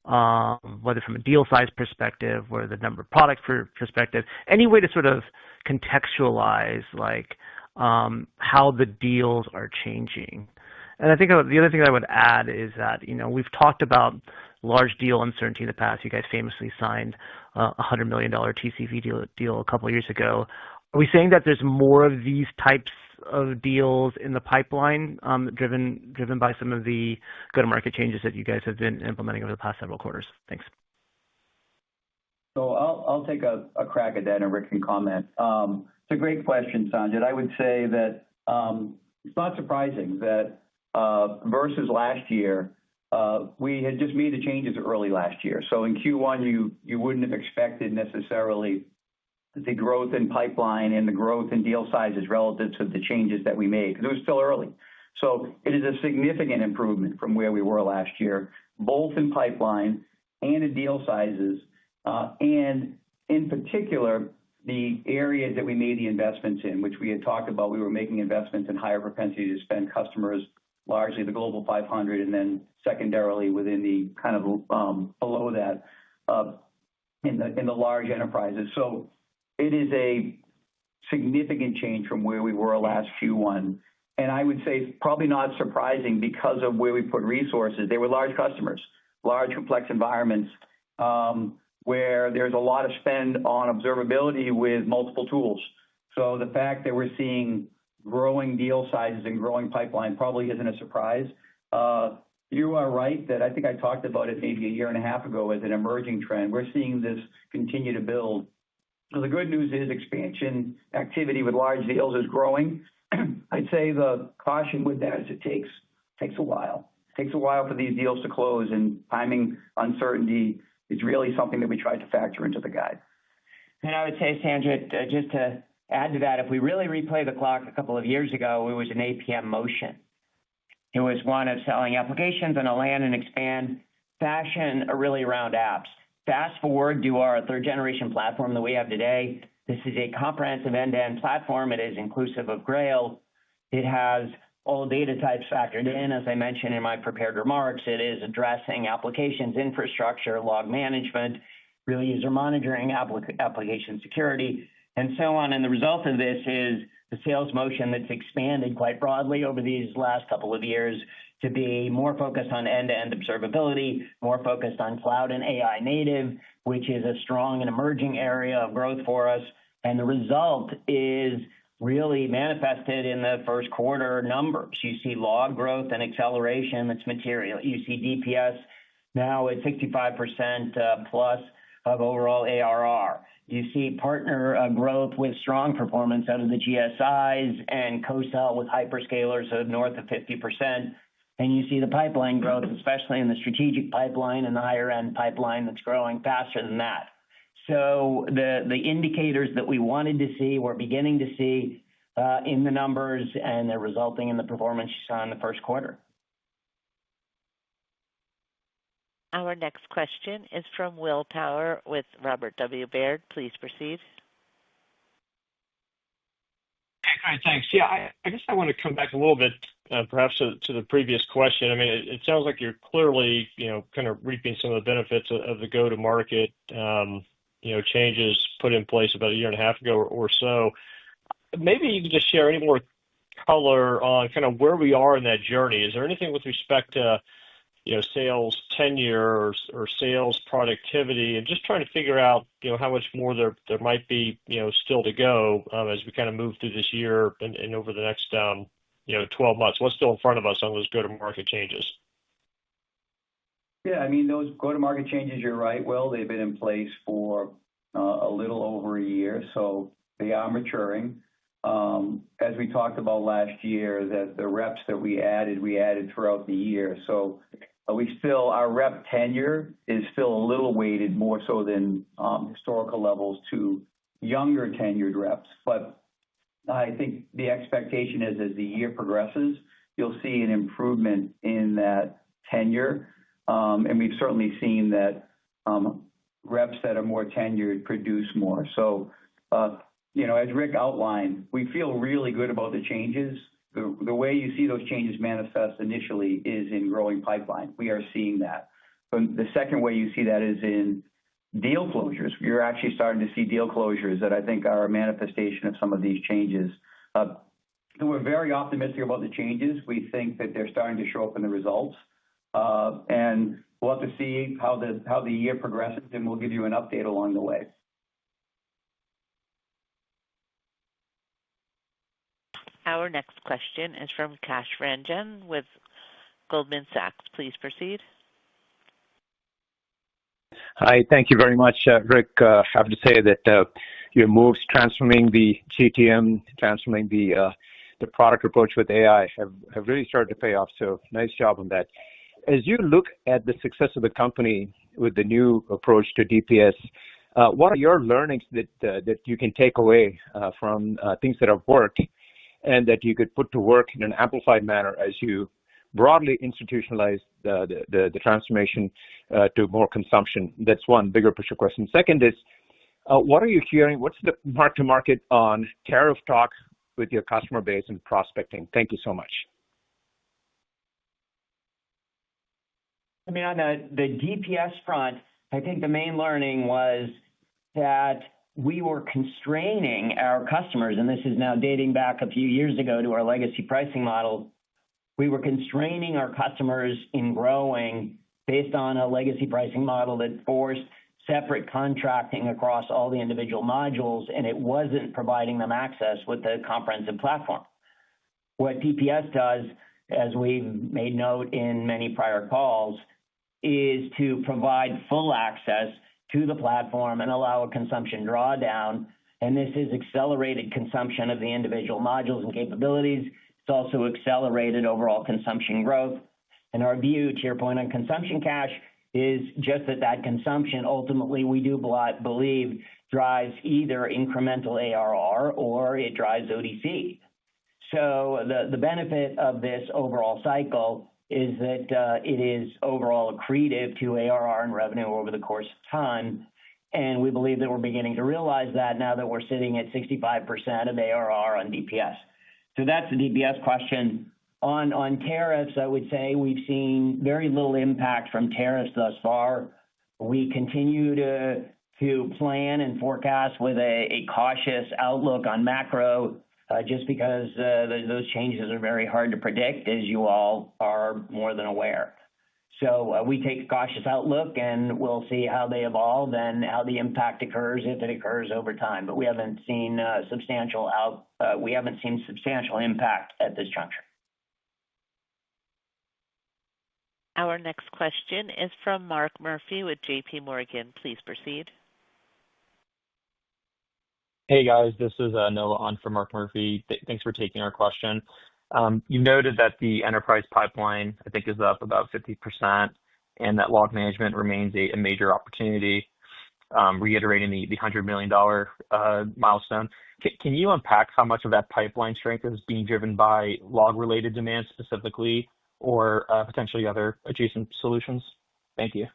whether from a deal size perspective or the number of products perspective, any way to sort of contextualize how the deals are changing? And I think the other thing I would add is that, we've talked about large deal uncertainty in the past. You guys famously signed a $100 million TCV deal a couple of years ago. Are we saying that there's more of these types of deals in the pipeline, driven by some of the go-to-market changes that you guys have been implementing over the past several quarters? Thanks. So I'll take a crack at that, and Rick can comment. It's a great question, Sanjit. I would say that it's not surprising that versus last year, we had just made the changes early last year. So in Q1, you wouldn't have expected necessarily the growth in pipeline and the growth in deal sizes relative to the changes that we made, because it was still early. So it is a significant improvement from where we were last year, both in pipeline and in deal sizes, and in particular, the areas that we made the investments in, which we had talked about. We were making investments in higher propensity to spend customers, largely the Global 500, and then secondarily within the kind of below that in the large enterprises. So it is a significant change from where we were last Q1. And I would say probably not surprising because of where we put resources. They were large customers, large complex environments, where there's a lot of spend on observability with multiple tools. So the fact that we're seeing growing deal sizes and growing pipeline probably isn't a surprise. You are right that I think I talked about it maybe a year and a half ago as an emerging trend. We're seeing this continue to build. So the good news is expansion activity with large deals is growing. I'd say the caution with that is it takes a while. It takes a while for these deals to close, and timing uncertainty is really something that we tried to factor into the guide. And I would say, Sanjit, just to add to that, if we really replay the clock a couple of years ago, it was an APM motion. It was one of selling applications in a land and expand fashion, really around apps. Fast forward to our third generation platform that we have today. This is a comprehensive end-to-end platform. It is inclusive of Grail. It has all data types factored in. As I mentioned in my prepared remarks, it is addressing applications, infrastructure, log management, real user monitoring, application security, and so on. And the result of this is the sales motion that's expanded quite broadly over these last couple of years to be more focused on end-to-end observability, more focused on cloud and AI native, which is a strong and emerging area of growth for us. And the result is really manifested in the first quarter numbers. You see log growth and acceleration that's material. You see DPS now at 65% plus of overall ARR. You see partner growth with strong performance out of the GSIs and co-sell with hyperscalers of north of 50%. And you see the pipeline growth, especially in the strategic pipeline and the higher end pipeline that's growing faster than that. So the indicators that we wanted to see, we're beginning to see in the numbers, and they're resulting in the performance you saw in the first quarter. Our next question is from Will Power with Robert W. Baird. Please proceed. Hi, thanks. Yeah, I guess I want to come back a little bit, perhaps to the previous question. I mean, it sounds like you're clearly, kind of reaping some of the benefits of the go-to-market, changes put in place about a year and a half ago or so. Maybe you can just share any more color on kind of where we are in that journey. Is there anything with respect to, sales tenure or sales productivity, and just trying to figure out, how much more there might be, still to go as we kind of move through this year and over the next, 12 months. What's still in front of us on those go-to-market changes? Yeah, I mean, those go-to-market changes, you're right, Will, they've been in place for a little over a year, so they are maturing. As we talked about last year, that the reps that we added throughout the year. So our rep tenure is still a little weighted more so than historical levels to younger tenured reps. But I think the expectation is as the year progresses, you'll see an improvement in that tenure. And we've certainly seen that reps that are more tenured produce more. So, as Rick outlined, we feel really good about the changes. The way you see those changes manifest initially is in growing pipeline. We are seeing that. But the second way you see that is in deal closures. You're actually starting to see deal closures that I think are a manifestation of some of these changes. So we're very optimistic about the changes. We think that they're starting to show up in the results. And we'll have to see how the year progresses, and we'll give you an update along the way. Our next question is from Kash Rangan with Goldman Sachs. Please proceed. Hi, thank you very much, Rick. I have to say that your moves transforming the GTM, transforming the product approach with AI have really started to pay off. So nice job on that. As you look at the success of the company with the new approach to DPS, What are your learnings that you can take away from things that have worked and that you could put to work in an amplified manner as you broadly institutionalize the transformation to more consumption? That's one bigger picture question. Second is, what are you hearing? What's the mark to market on tariff talk with your customer base and prospecting? Thank you so much. I mean, on the DPS front, I think the main learning was that we were constraining our customers, and this is now dating back a few years ago to our legacy pricing model. We were constraining our customers in growing based on a legacy pricing model that forced separate contracting across all the individual modules, and it wasn't providing them access with the comprehensive platform. What DPS does, as we've made note in many prior calls, is to provide full access to the platform and allow a consumption drawdown. And this is accelerated consumption of the individual modules and capabilities. It's also accelerated overall consumption growth. And our view, to your point on consumption cash, is just that consumption ultimately we do believe drives either incremental ARR or it drives ODC. So the benefit of this overall cycle is that it is overall accretive to ARR and revenue over the course of time. And we believe that we're beginning to realize that now that we're sitting at 65% of ARR on DPS. So that's the DPS question. On tariffs, I would say we've seen very little impact from tariffs thus far. We continue to plan and forecast with a cautious outlook on macro, just because those changes are very hard to predict, as you all are more than aware. So we take a cautious outlook, and we'll see how they evolve and how the impact occurs if it occurs over time. But we haven't seen substantial impact at this juncture. Our next question is from Mark Murphy with JP Morgan. Please proceed. Hey guys, this is Noah on for Mark Murphy. Thanks for taking our question. You noted that the enterprise pipeline, I think, is up about 50%, and that log management remains a major opportunity, reiterating the $100 million milestone. Can you unpack how much of that pipeline strength is being driven by log-related demand specifically, or potentially other adjacent solutions? Thank you.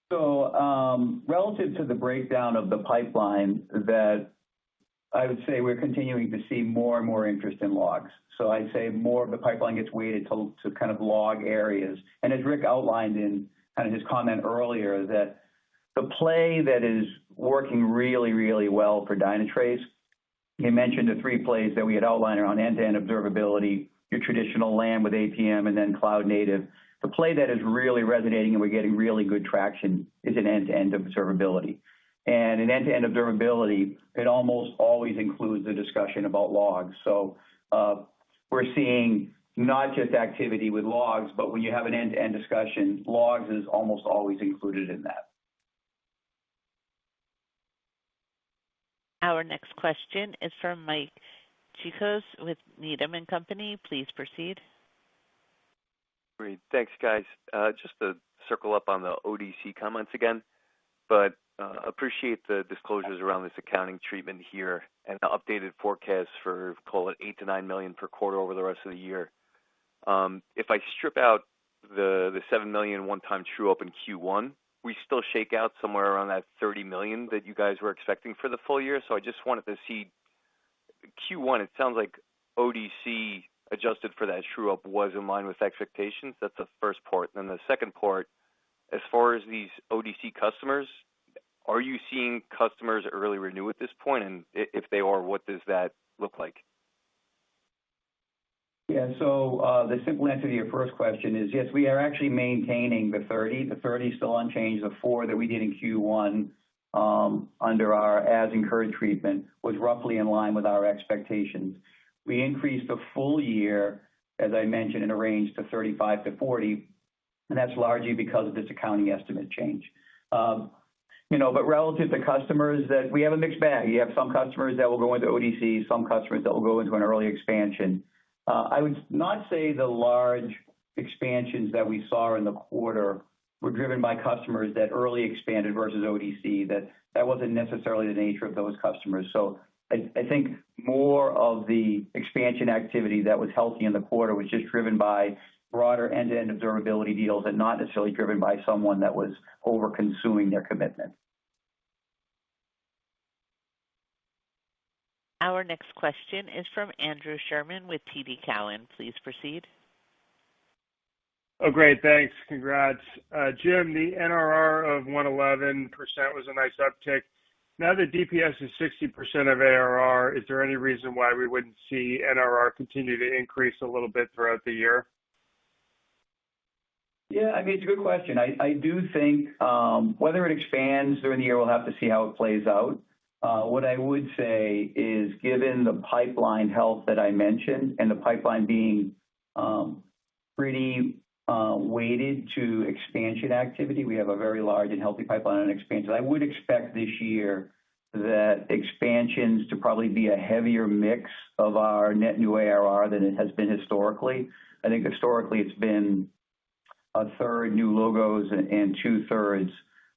So relative to the breakdown of the pipeline, that I would say we're continuing to see more and more interest in logs. So I'd say more of the pipeline gets weighted to kind of log areas. And as Rick outlined in kind of his comment earlier, that the play that is working really, really well for Dynatrace, he mentioned the three plays that we had outlined around end-to-end observability, your traditional LAM with APM, and then cloud native. The play that is really resonating and we're getting really good traction is an end-to-end observability. And in end-to-end observability, it almost always includes a discussion about logs. So we're seeing not just activity with logs, but when you have an end-to-end discussion, logs is almost always included in that. Our next question is from Mike Cikos with Needham & Company. Please proceed. Great. Thanks, guys. Just to circle up on the ODC comments again, but appreciate the disclosures around this accounting treatment here and the updated forecast for, call it, $8 to $9 million per quarter over the rest of the year. If I strip out the $7 million one-time true up in Q1, we still shake out somewhere around that $30 million that you guys were expecting for the full year. So I just wanted to see Q1. It sounds like ODC adjusted for that true up was in line with expectations. That's the first part. And then the second part, as far as these ODC customers, are you seeing customers early renew at this point? And if they are, what does that look like? Yeah, so the simple answer to your first question is yes, we are actually maintaining the 30. The 30 is still unchanged. The 4 that we did in Q1 under our as incurred treatment was roughly in line with our expectations. We increased the full year, as I mentioned, in a range to 35 to 40, and that's largely because of this accounting estimate change. But relative to customers, that we have a mixed bag. You have some customers that will go into ODC, some customers that will go into an early expansion. I would not say the large expansions that we saw in the quarter were driven by customers that early expanded versus ODC, that wasn't necessarily the nature of those customers. So I think more of the expansion activity that was healthy in the quarter was just driven by broader end-to-end observability deals and not necessarily driven by someone that was over-consuming their commitment. Our next question is from Andrew Sherman with TD Cowen. Please proceed. Oh, great. Thanks. Congrats. Jim, the NRR of 111% was a nice uptick. Now that DPS is 60% of ARR, is there any reason why we wouldn't see NRR continue to increase a little bit throughout the year? Yeah, I mean, it's a good question. I do think whether it expands during the year, we'll have to see how it plays out. What I would say is, given the pipeline health that I mentioned and the pipeline being pretty weighted to expansion activity, we have a very large and healthy pipeline on expansion. I would expect this year that expansions to probably be a heavier mix of our net new ARR than it has been historically. I think historically it's been a third new logos and 2/3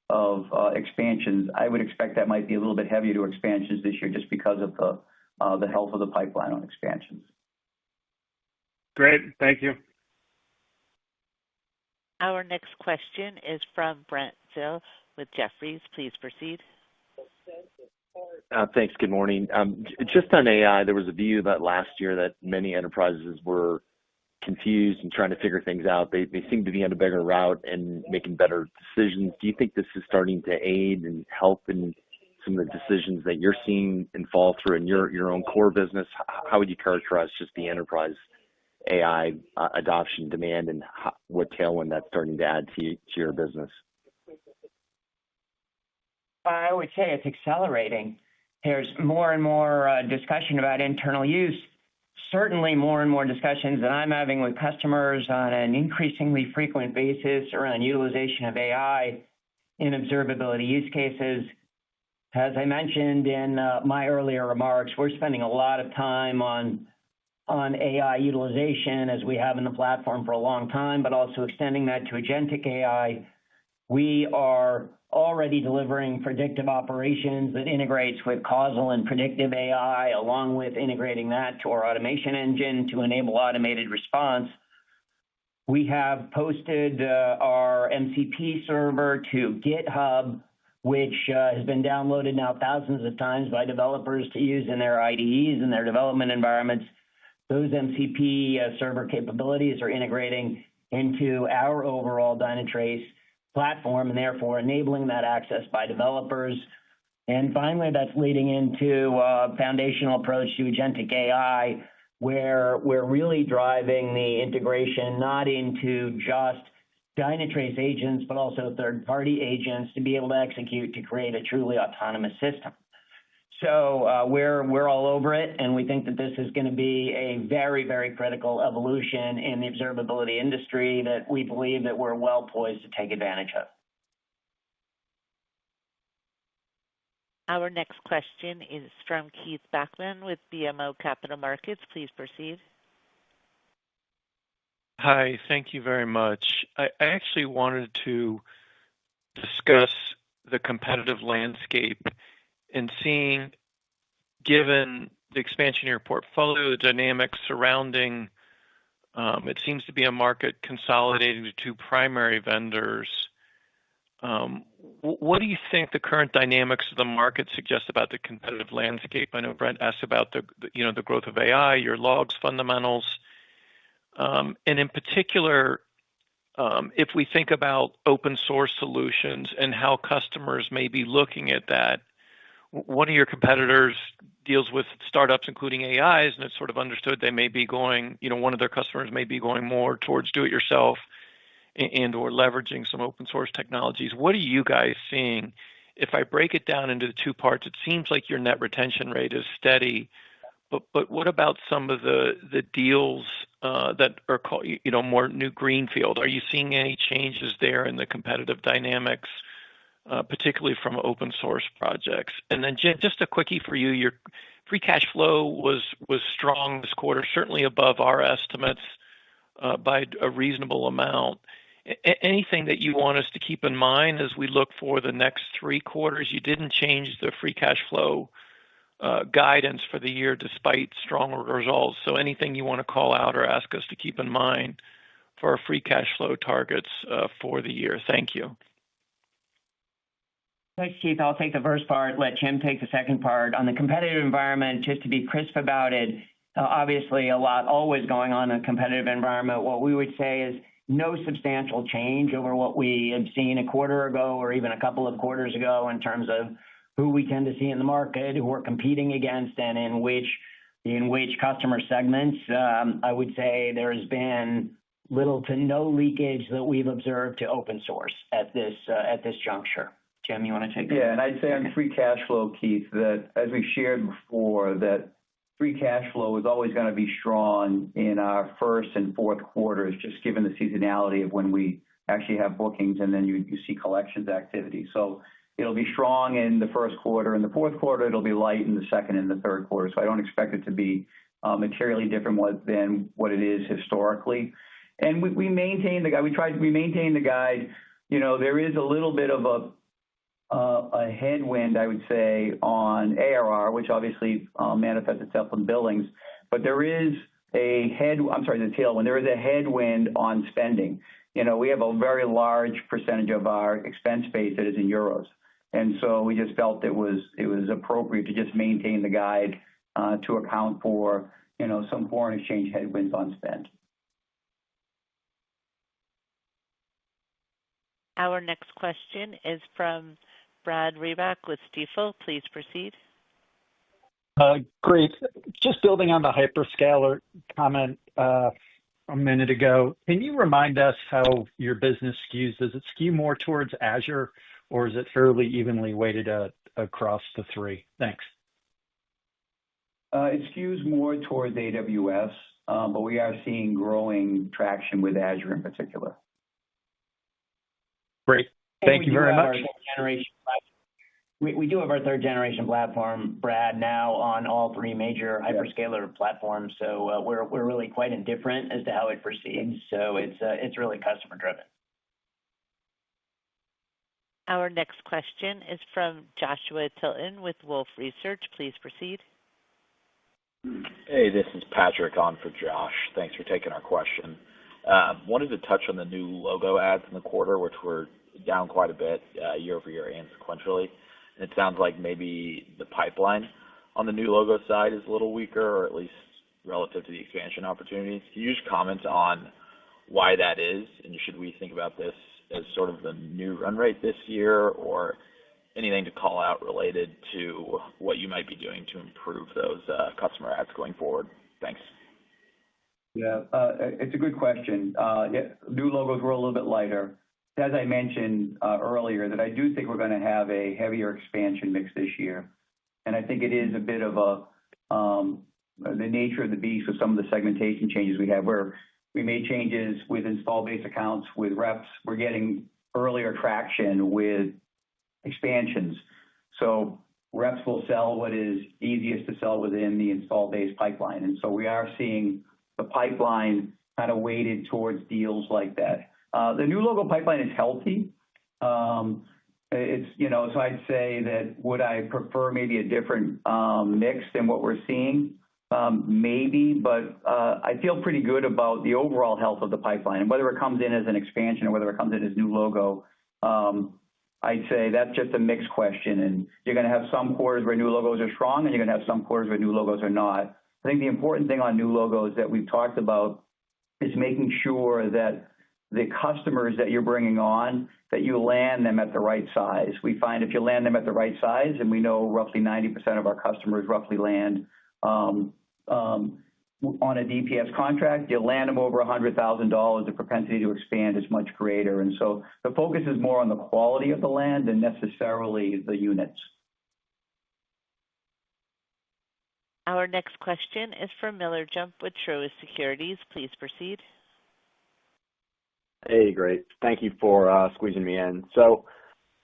of expansions. I would expect that might be a little bit heavier to expansions this year just because of the health of the pipeline on expansions. Great. Thank you. Our next question is from Brent Thill with Jefferies. Please proceed. Thanks. Good morning. Just on AI, there was a view that last year that many enterprises were confused and trying to figure things out. They seem to be on a bigger route and making better decisions. Do you think this is starting to aid and help in some of the decisions that you're seeing and fall through in your own core business? How would you characterize just the enterprise AI adoption demand and what tailwind that's starting to add to your business? I would say it's accelerating. There's more and more discussion about internal use. Certainly more and more discussions that I'm having with customers on an increasingly frequent basis around utilization of AI in observability use cases. As I mentioned in my earlier remarks, we're spending a lot of time on AI utilization as we have in the platform for a long time, but also extending that to agentic AI. We are already delivering predictive operations that integrates with causal and predictive AI, along with integrating that to our automation engine to enable automated response. We have posted our MCP server to GitHub, which has been downloaded now thousands of times by developers to use in their IDEs and their development environments. Those MCP server capabilities are integrating into our overall Dynatrace platform and therefore enabling that access by developers. And finally, that's leading into a foundational approach to agentic AI, where we're really driving the integration not into just Dynatrace agents, but also third-party agents to be able to execute to create a truly autonomous system. So we're all over it, and we think that this is going to be a very, very critical evolution in the observability industry that we believe that we're well poised to take advantage of. Our next question is from Keith Bachman with BMO Capital Markets. Please proceed. Hi, thank you very much. I actually wanted to discuss the competitive landscape and seeing, given the expansion of your portfolio, the dynamics surrounding, it seems to be a market consolidating to two primary vendors. What do you think the current dynamics of the market suggest about the competitive landscape? I know Brent asked about the growth of AI, your logs fundamentals, and in particular, if we think about open source solutions and how customers may be looking at that. One of your competitors deals with startups, including AIs, and it's sort of understood they may be going, one of their customers may be going more towards do-it-yourself and or leveraging some open source technologies. What are you guys seeing? If I break it down into the two parts, it seems like your net retention rate is steady, but what about some of the deals that are called, more new greenfield? Are you seeing any changes there in the competitive dynamics? Particularly from open source projects. And then Jim, just a quickie for you, your free cash flow was strong this quarter, certainly above our estimates by a reasonable amount. anything that you want us to keep in mind as we look for the next 3 quarters? You didn't change the free cash flow guidance for the year despite stronger results. So anything you want to call out or ask us to keep in mind for our free cash flow targets for the year? Thank you. Thanks, Keith. I'll take the first part, let Jim take the second part. On the competitive environment, just to be crisp about it, obviously a lot always going on in a competitive environment. What we would say is no substantial change over what we had seen a quarter ago or even a couple of quarters ago in terms of who we tend to see in the market, who we're competing against, and in which customer segments. I would say there has been little to no leakage that we've observed to open source at this juncture. Jim, you want to take that? Yeah, and I'd say on free cash flow, Keith, that as we shared before, that free cash flow is always going to be strong in our first and fourth quarters, just given the seasonality of when we actually have bookings and then you see collections activity. So it'll be strong in the first quarter. In the fourth quarter, it'll be light in the second and the third quarter. So I don't expect it to be materially different than what it is historically. And we maintain the guide. We maintain the guide. You know, there is a little bit of a headwind, I would say, on ARR, which obviously manifests itself in billings. But there is the tailwind. There is a headwind on spending. You know, we have a very large percentage of our expense base that is in euros. And so we just felt it was appropriate to just maintain the guide to account for, you know, some foreign exchange headwinds on spend. Our next question is from Brad Reback with Stifel. Please proceed. Great. Just building on the hyperscaler comment a minute ago, can you remind us how your business skews? Does it skew more towards Azure, or is it fairly evenly weighted across the three? Thanks. It skews more towards AWS, but we are seeing growing traction with Azure in particular. Great. Thank you very much. We do have our third generation platform, Brad, now on all 3 major hyperscaler platforms. So we're really quite indifferent as to how it proceeds. So it's really customer driven. Our next question is from Joshua Tilton with Wolfe Research. Please proceed. Hey, this is Patrick on for Josh. Thanks for taking our question. Wanted to touch on the new logo ads in the quarter, which were down quite a bit year over year and sequentially. And it sounds like maybe the pipeline on the new logo side is a little weaker, or at least relative to the expansion opportunities. Can you just comment on why that is? And should we think about this as sort of the new run rate this year, or anything to call out related to what you might be doing to improve those customer ads going forward? Thanks. Yeah, it's a good question. New logos were a little bit lighter. As I mentioned earlier, that I do think we're going to have a heavier expansion mix this year. And I think it is a bit of the nature of the beast with some of the segmentation changes we have, where we made changes with install base accounts, with reps. We're getting earlier traction with expansions. So reps will sell what is easiest to sell within the install base pipeline. And so we are seeing the pipeline kind of weighted towards deals like that. The new logo pipeline is healthy. It's, you know, so I'd say that would I prefer maybe a different mix than what we're seeing? Maybe, but I feel pretty good about the overall health of the pipeline. And whether it comes in as an expansion or whether it comes in as new logo, I'd say that's just a mixed question. And you're going to have some quarters where new logos are strong, and you're going to have some quarters where new logos are not. I think the important thing on new logos that we've talked about is making sure that the customers that you're bringing on, that you land them at the right size. We find if you land them at the right size, and we know roughly 90% of our customers roughly land on a DPS contract, you land them over $100,000, the propensity to expand is much greater. And so the focus is more on the quality of the land than necessarily the units. Our next question is from Miller Jump with Truist Securities. Please proceed. Hey, great. Thank you for squeezing me in. So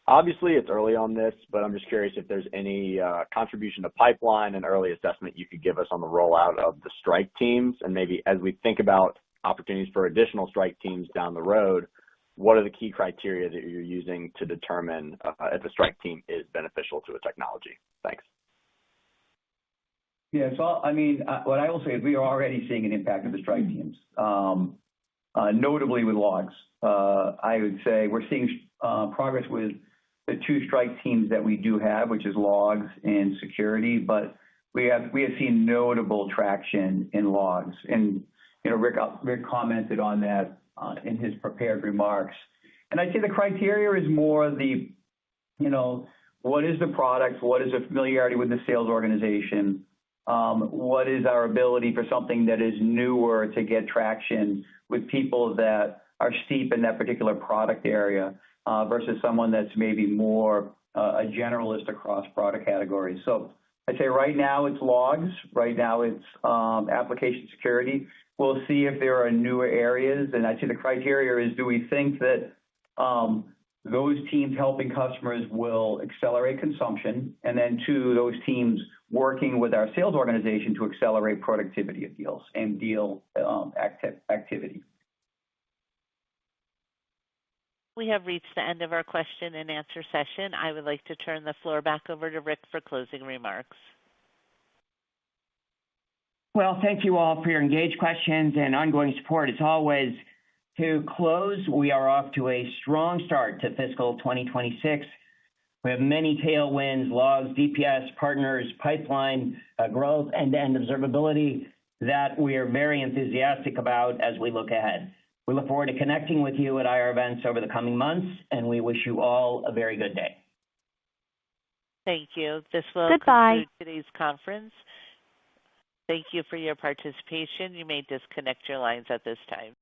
obviously it's early on this, but I'm just curious if there's any contribution to pipeline and early assessment you could give us on the rollout of the strike teams. And maybe as we think about opportunities for additional strike teams down the road, what are the key criteria that you're using to determine if a strike team is beneficial to a technology? Thanks. Yeah. So, I mean, what I will say is we are already seeing an impact of the strike teams, notably with logs. I would say we're seeing progress with the two strike teams that we do have, which is logs and security, but we have seen notable traction in logs. And, Rick commented on that in his prepared remarks. And I'd say the criteria is more the, what is the product? What is the familiarity with the sales organization? What is our ability for something that is newer to get traction with people that are steep in that particular product area versus someone that's maybe more a generalist across product categories. So I'd say right now it's logs. Right now it's application security. We'll see if there are newer areas. And I'd say the criteria is, do we think that those teams helping customers will accelerate consumption? And then two, those teams working with our sales organization to accelerate productivity of deals and deal activity. We have reached the end of our question and answer session. I would like to turn the floor back over to Rick for closing remarks. Well, thank you all for your engaged questions and ongoing support. As always, to close, we are off to a strong start to fiscal 2026. We have many tailwinds, logs, DPS, partners, pipeline growth, end-to-end observability that we are very enthusiastic about as we look ahead. We look forward to connecting with you at IR events over the coming months, and we wish you all a very good day. Thank you. This will Goodbye. conclude today's conference. Thank you for your participation. You may disconnect your lines at this time.